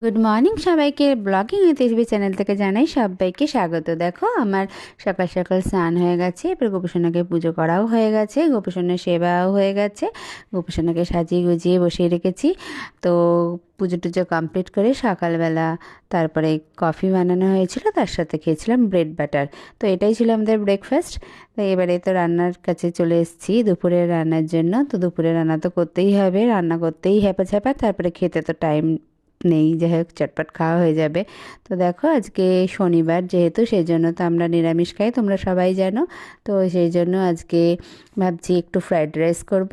Good morning সবাইকে। Blogging with SB channel থেকে জানাই সবাইকে স্বাগত। দেখো আমার সকাল সকাল স্নান হয়ে গেছে, এরপর গোপীসোনাকে পুজো করাও হয়ে গেছে, গোপীসোনার সেবাও হয়ে গেছে, গোপীসোনাকে সাজিয়ে গুজিয়ে বসিয়ে রেখেছি। তো পুজো টুজো কমপ্লিট করে সকালবেলা তারপরে কফি বানানো হয়েছিল, তার সাথে খেয়েছিলাম ব্রেড বাটার। তো এটাই ছিল আমাদের ব্রেকফাস্ট। তো এবারে তো রান্নার কাছে চলে এসেছি দুপুরের রান্নার জন্য। তো দুপুরের রান্না তো করতেই হবে, রান্না করতেই হ্যাপা ছ্যাপা, তারপরে খেতে তো টাইম নেই, যাই হোক চটপট খাওয়া হয়ে যাবে। তো দেখো আজকে শনিবার যেহেতু, সেই জন্য তো আমরা নিরামিষ খাই, তোমরা সবাই জানো। তো সেই জন্য আজকে ভাবছি একটু ফ্রাইড রাইস করব,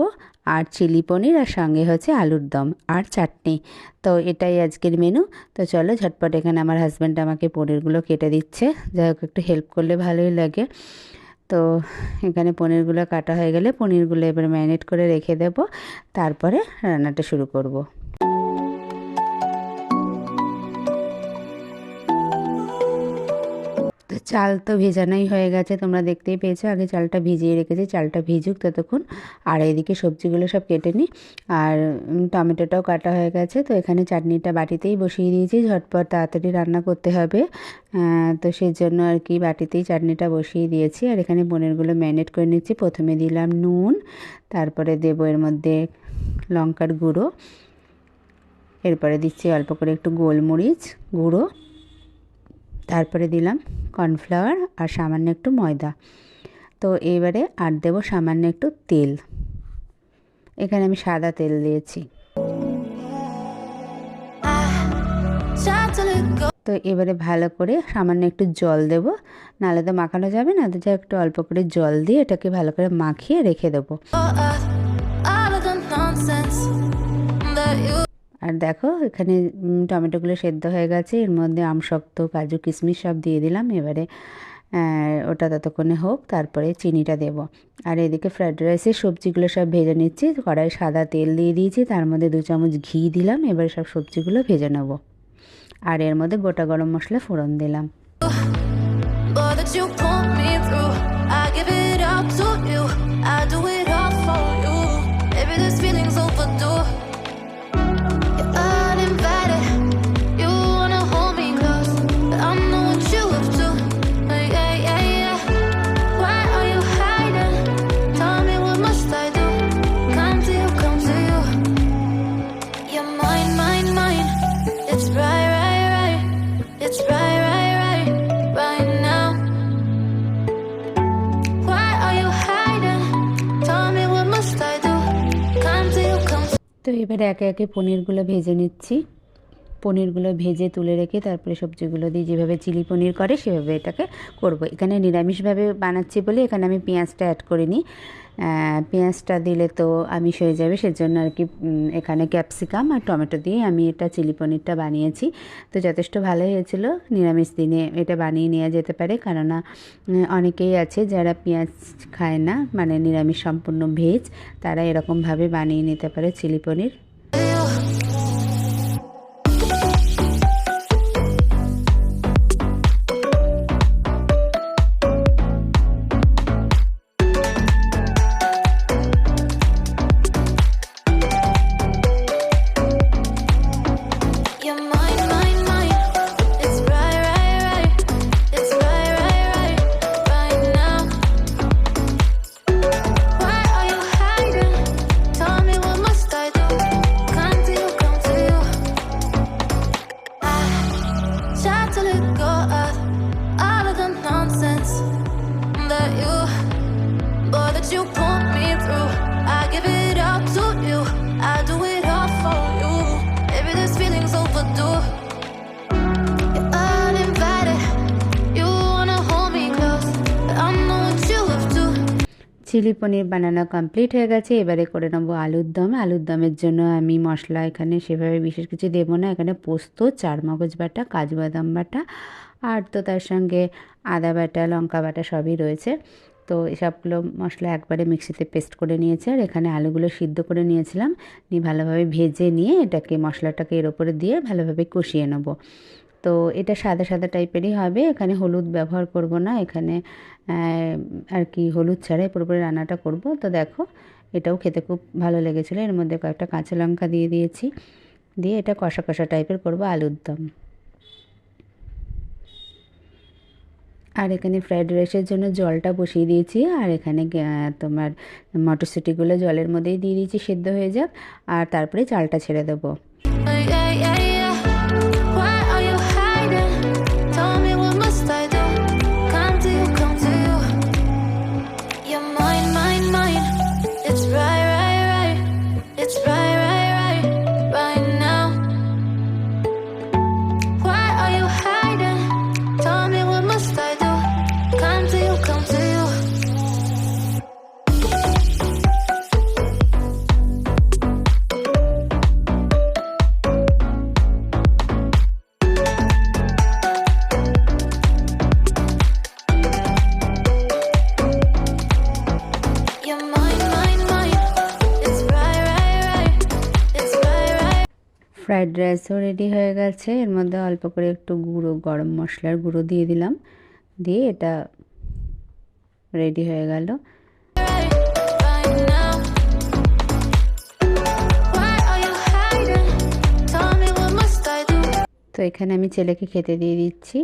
আর চিলি পনির, আর সঙ্গে হচ্ছে আলুর দম আর চাটনি। তো এটাই আজকের মেনু। তো চলো ঝটপট, এখানে আমার হাজব্যান্ড আমাকে পনিরগুলো কেটে দিচ্ছে, যাই হোক একটু হেল্প করলে ভালোই লাগে। তো এখানে পনিরগুলো কাটা হয়ে গেলে পনিরগুলো এবার ম্যারিনেট করে রেখে দেব, তারপরে রান্নাটা শুরু করব। তো চাল তো ভেজানোই হয়ে গেছে, তোমরা দেখতেই পেয়েছো। আগে চালটা ভিজিয়ে রেখেছি, চালটা ভিজুক ততক্ষণ। আর এইদিকে সবজিগুলো সব কেটে নিই, আর টমেটোটাও কাটা হয়ে গেছে। তো এখানে চাটনিটা বাটিতেই বসিয়ে দিয়েছি, ঝটপট তাড়াতাড়ি রান্না করতে হবে। তো সেই জন্য আর কি বাটিতেই চাটনিটা বসিয়ে দিয়েছি। আর এখানে পনিরগুলো ম্যারিনেট করে নিচ্ছি। প্রথমে দিলাম নুন, তারপরে দেবো এর মধ্যে লঙ্কার গুঁড়ো, এরপরে দিচ্ছি অল্প করে একটু গোলমরিচ গুঁড়ো, তারপরে দিলাম কর্নফ্লাওয়ার আর সামান্য একটু ময়দা। তো এবারে আর দেবো সামান্য একটু তেল, এখানে আমি সাদা তেল দিয়েছি। তো এবারে ভালো করে সামান্য একটু জল দেব, নাহলে তো মাখানো যাবে না। তো যা একটু অল্প করে জল দিয়ে এটাকে ভালো করে মাখিয়ে রেখে দেবো। আর দেখো এখানে টমেটোগুলো সেদ্ধ হয়ে গেছে, এর মধ্যে আমসত্ত্ব কাজু কিশমিশ সব দিয়ে দিলাম। এবারে ওটা ততক্ষণে হোক, তারপরে চিনিটা দেব। আর এদিকে ফ্রাইড রাইসের সবজিগুলো সব ভেজে নিচ্ছি। কড়াই সাদা তেল দিয়ে দিয়েছি, তার মধ্যে 2 চামচ ঘি দিলাম। এবারে সব সবজিগুলো ভেজে নেব, আর এর মধ্যে গোটা গরম মশলা ফোড়ন দিলাম। তো এবারে একে একে পনিরগুলো ভেজে নিচ্ছি। পনিরগুলো ভেজে তুলে রেখে তারপরে সবজিগুলো দিয়ে যেভাবে চিলি পনির করে সেভাবে এটাকে করব। এখানে নিরামিষভাবে বানাচ্ছি বলে এখানে আমি পেঁয়াজটা অ্যাড করিনি। পেঁয়াজটা দিলে তো আমিষ হয়ে যাবে, সেজন্য আর কি এখানে ক্যাপসিকাম আর টমেটো দিয়ে আমি এটা চিলি পনিরটা বানিয়েছি। তো যথেষ্ট ভালো হয়েছিল। নিরামিষ দিনে এটা বানিয়ে নেওয়া যেতে পারে, কেননা অনেকেই আছে যারা পেঁয়াজ খায় না, মানে নিরামিষ সম্পূর্ণ ভেজ, তারা এরকমভাবে বানিয়ে নিতে পারে চিলি পনির। চিলি পনির বানানো কমপ্লিট হয়ে গেছে। এবারে করে নেবো আলুর দম। আলুর দমের জন্য আমি মশলা এখানে সেভাবে বিশেষ কিছু দেবো না। এখানে পোস্ত, চারমগজ বাটা, কাজু বাদাম বাটা, আর তো তার সঙ্গে আদা বাটা, লঙ্কা বাটা সবই রয়েছে। তো এসবগুলো মশলা একবারে মিক্সিতে পেস্ট করে নিয়েছে। আর এখানে আলুগুলো সিদ্ধ করে নিয়েছিলাম, নিয়ে ভালোভাবে ভেজে নিয়ে এটাকে মশলাটাকে এর ওপরে দিয়ে ভালোভাবে কষিয়ে নেব। তো এটা সাদা সাদা টাইপেরই হবে, এখানে হলুদ ব্যবহার করব না। এখানে আর কি হলুদ ছাড়াই পুরোপুরি রান্নাটা করব। তো দেখো এটাও খেতে খুব ভালো লেগেছিলো। এর মধ্যে কয়েকটা কাঁচা লঙ্কা দিয়ে দিয়েছি। দিয়ে এটা কষা কষা টাইপের করব আলুর দম। আর এখানে ফ্রাইড রাইসের জন্য জলটা বসিয়ে দিয়েছি, আর এখানে তোমার মটরশুঁটিগুলো জলের মধ্যেই দিয়ে দিয়েছি সেদ্ধ হয়ে যাক, আর তারপরে চালটা ছেড়ে দেবো। ফ্রাইড রাইসও রেডি হয়ে গেছে। এর মধ্যে অল্প করে একটু গুঁড়ো গরম মশলার গুঁড়ো দিয়ে দিলাম, দিয়ে এটা রেডি হয়ে গেল। তো এখানে আমি ছেলেকে খেতে দিয়ে দিচ্ছি।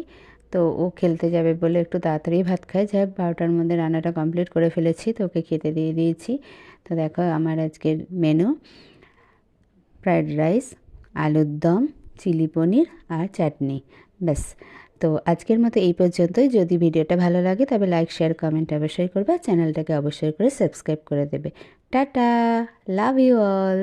তো ও খেলতে যাবে বলে একটু তাড়াতাড়ি ভাত খায়, যাই হোক 12টার মধ্যে রান্নাটা কমপ্লিট করে ফেলেছি, তো ওকে খেতে দিয়ে দিয়েছি। তো দেখো আমার আজকের মেনু ফ্রাইড রাইস, আলুর দম, চিলি পনির আর চাটনি, ব্যাস। তো আজকের মতো এই পর্যন্তই। যদি ভিডিওটা ভালো লাগে তবে লাইক শেয়ার কমেন্ট অবশ্যই করবে, চ্যানেলটাকে অবশ্যই করে সাবস্ক্রাইব করে দেবে। Tata, love you all.